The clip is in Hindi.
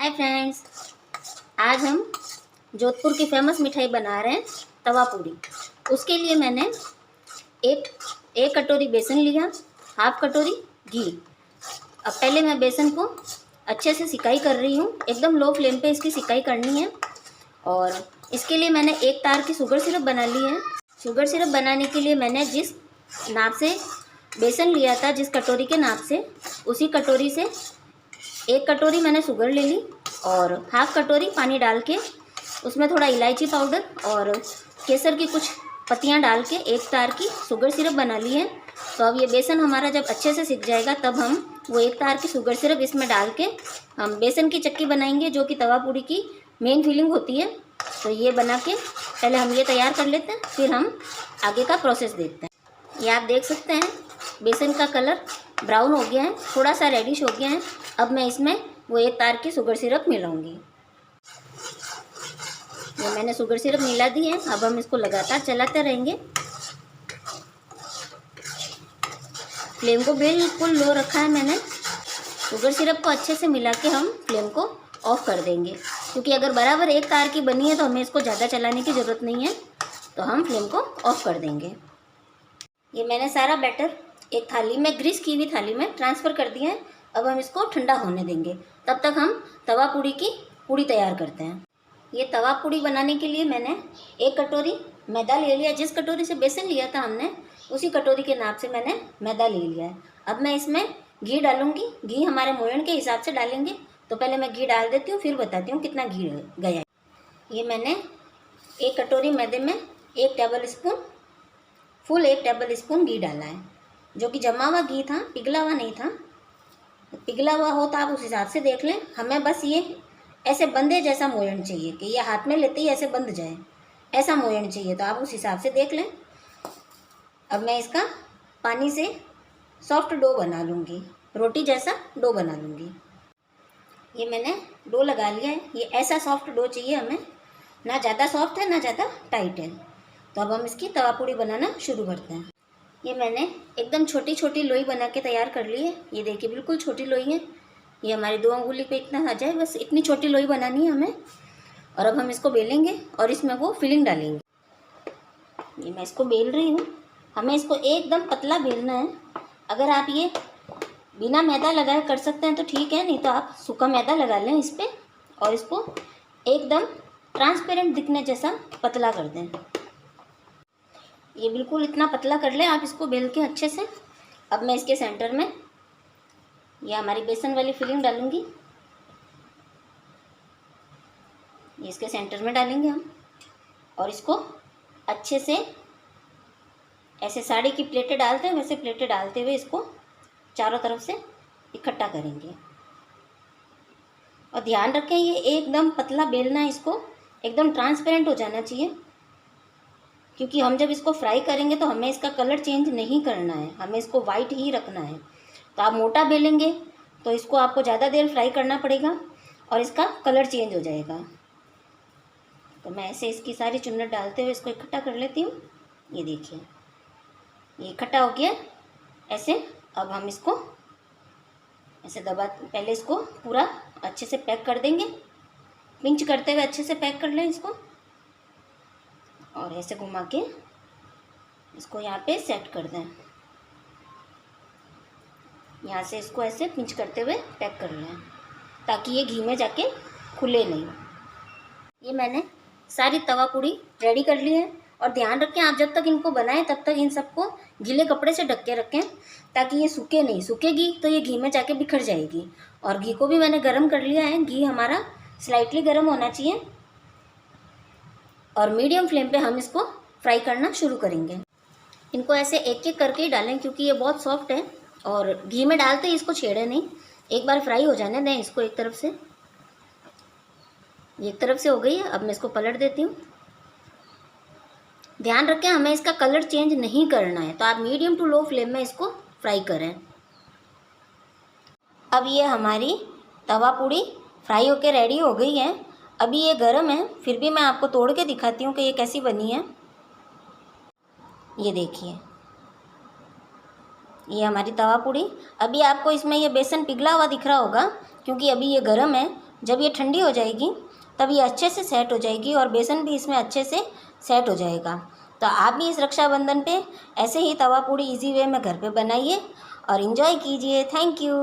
हाय फ्रेंड्स, आज हम जोधपुर की फेमस मिठाई बना रहे हैं तवा पूड़ी। उसके लिए मैंने एक एक कटोरी बेसन लिया, हाफ कटोरी घी। अब पहले मैं बेसन को अच्छे से सिकाई कर रही हूँ। एकदम लो फ्लेम पे इसकी सिकाई करनी है। और इसके लिए मैंने एक तार की शुगर सिरप बना ली है। शुगर सिरप बनाने के लिए मैंने जिस नाप से बेसन लिया था, जिस कटोरी के नाप से, उसी कटोरी से एक कटोरी मैंने शुगर ले ली और हाफ कटोरी पानी डाल के उसमें थोड़ा इलायची पाउडर और केसर की कुछ पत्तियां डाल के एक तार की शुगर सिरप बना ली है। तो अब ये बेसन हमारा जब अच्छे से सिक जाएगा तब हम वो एक तार की शुगर सिरप इसमें डाल के हम बेसन की चक्की बनाएंगे, जो कि तवा पूड़ी की मेन फीलिंग होती है। तो ये बना के पहले हम ये तैयार कर लेते हैं, फिर हम आगे का प्रोसेस देखते हैं। ये आप देख सकते हैं बेसन का कलर ब्राउन हो गया है, थोड़ा सा रेडिश हो गया है। अब मैं इसमें वो एक तार की शुगर सिरप मिलाऊंगी। ये मैंने शुगर सिरप मिला दी है। अब हम इसको लगातार चलाते रहेंगे। फ्लेम को बिल्कुल लो रखा है मैंने। शुगर सिरप को अच्छे से मिला के हम फ्लेम को ऑफ कर देंगे, क्योंकि अगर बराबर एक तार की बनी है तो हमें इसको ज़्यादा चलाने की ज़रूरत नहीं है। तो हम फ्लेम को ऑफ कर देंगे। ये मैंने सारा बैटर एक थाली में, ग्रीस की हुई थाली में ट्रांसफ़र कर दिया है। अब हम इसको ठंडा होने देंगे। तब तक हम तवा पूड़ी की पूड़ी तैयार करते हैं। ये तवा पूड़ी बनाने के लिए मैंने एक कटोरी मैदा ले लिया। जिस कटोरी से बेसन लिया था हमने, उसी कटोरी के नाप से मैंने मैदा ले लिया है। अब मैं इसमें घी डालूंगी। घी हमारे मोयन के हिसाब से डालेंगे। तो पहले मैं घी डाल देती हूँ, फिर बताती हूँ कितना घी गया है। ये मैंने एक कटोरी मैदे में एक टेबल स्पून घी डाला है, जो कि जमा हुआ घी था, पिघला हुआ नहीं था। पिघला हुआ हो तो आप उस हिसाब से देख लें। हमें बस ये ऐसे बंदे जैसा मोयन चाहिए कि ये हाथ में लेते ही ऐसे बंध जाए, ऐसा मोयन चाहिए। तो आप उस हिसाब से देख लें। अब मैं इसका पानी से सॉफ्ट डो बना लूँगी, रोटी जैसा डो बना लूँगी। ये मैंने डो लगा लिया है। ये ऐसा सॉफ्ट डो चाहिए हमें, ना ज़्यादा सॉफ्ट है ना ज़्यादा टाइट है। तो अब हम इसकी तवा पूड़ी बनाना शुरू करते हैं। ये मैंने एकदम छोटी छोटी लोई बना के तैयार कर ली है। ये देखिए बिल्कुल छोटी लोई है। ये हमारी 2 अंगुली पे इतना आ जाए, बस इतनी छोटी लोई बनानी है हमें। और अब हम इसको बेलेंगे और इसमें वो फिलिंग डालेंगे। ये मैं इसको बेल रही हूँ। हमें इसको एकदम पतला बेलना है। अगर आप ये बिना मैदा लगाए कर सकते हैं तो ठीक है, नहीं तो आप सूखा मैदा लगा लें इस पर और इसको एकदम ट्रांसपेरेंट दिखने जैसा पतला कर दें। ये बिल्कुल इतना पतला कर लें आप इसको बेल के अच्छे से। अब मैं इसके सेंटर में ये हमारी बेसन वाली फिलिंग डालूंगी। ये इसके सेंटर में डालेंगे हम और इसको अच्छे से ऐसे साड़ी की प्लेटें डालते हैं वैसे प्लेटें डालते हुए इसको चारों तरफ से इकट्ठा करेंगे। और ध्यान रखें ये एकदम पतला बेलना है, इसको एकदम ट्रांसपेरेंट हो जाना चाहिए, क्योंकि हम जब इसको फ्राई करेंगे तो हमें इसका कलर चेंज नहीं करना है, हमें इसको वाइट ही रखना है। तो आप मोटा बेलेंगे तो इसको आपको ज़्यादा देर फ्राई करना पड़ेगा और इसका कलर चेंज हो जाएगा। तो मैं ऐसे इसकी सारी चुन्नट डालते हुए इसको इकट्ठा कर लेती हूँ। ये देखिए ये इकट्ठा हो गया ऐसे। अब हम इसको ऐसे दबा, पहले इसको पूरा अच्छे से पैक कर देंगे। पिंच करते हुए अच्छे से पैक कर लें इसको और ऐसे घुमा के इसको यहाँ पे सेट कर दें। यहाँ से इसको ऐसे पिंच करते हुए पैक कर लें ताकि ये घी में जाके खुले नहीं। ये मैंने सारी तवा पूड़ी रेडी कर ली है। और ध्यान रखें आप जब तक इनको बनाएं तब तक इन सबको गीले कपड़े से ढक के रखें ताकि ये सूखे नहीं। सूखेगी तो ये घी में जाके बिखर जाएगी। और घी को भी मैंने गर्म कर लिया है। घी हमारा स्लाइटली गर्म होना चाहिए और मीडियम फ्लेम पे हम इसको फ्राई करना शुरू करेंगे। इनको ऐसे एक एक करके ही डालें, क्योंकि ये बहुत सॉफ्ट है और घी में डालते ही इसको छेड़े नहीं। एक बार फ्राई हो जाने दें इसको एक तरफ से। ये एक तरफ से हो गई है। अब मैं इसको पलट देती हूँ। ध्यान रखें हमें इसका कलर चेंज नहीं करना है, तो आप मीडियम टू लो फ्लेम में इसको फ्राई करें। अब ये हमारी तवा पूड़ी फ्राई होके रेडी हो गई है। अभी ये गर्म है, फिर भी मैं आपको तोड़ के दिखाती हूँ कि ये कैसी बनी है। ये देखिए ये हमारी तवा पूड़ी। अभी आपको इसमें ये बेसन पिघला हुआ दिख रहा होगा, क्योंकि अभी ये गर्म है। जब ये ठंडी हो जाएगी तब ये अच्छे से सेट हो जाएगी और बेसन भी इसमें अच्छे से सेट हो जाएगा। तो आप भी इस रक्षाबंधन पे ऐसे ही तवा पूड़ी इजी वे में घर पे बनाइए और इन्जॉय कीजिए। Thank you.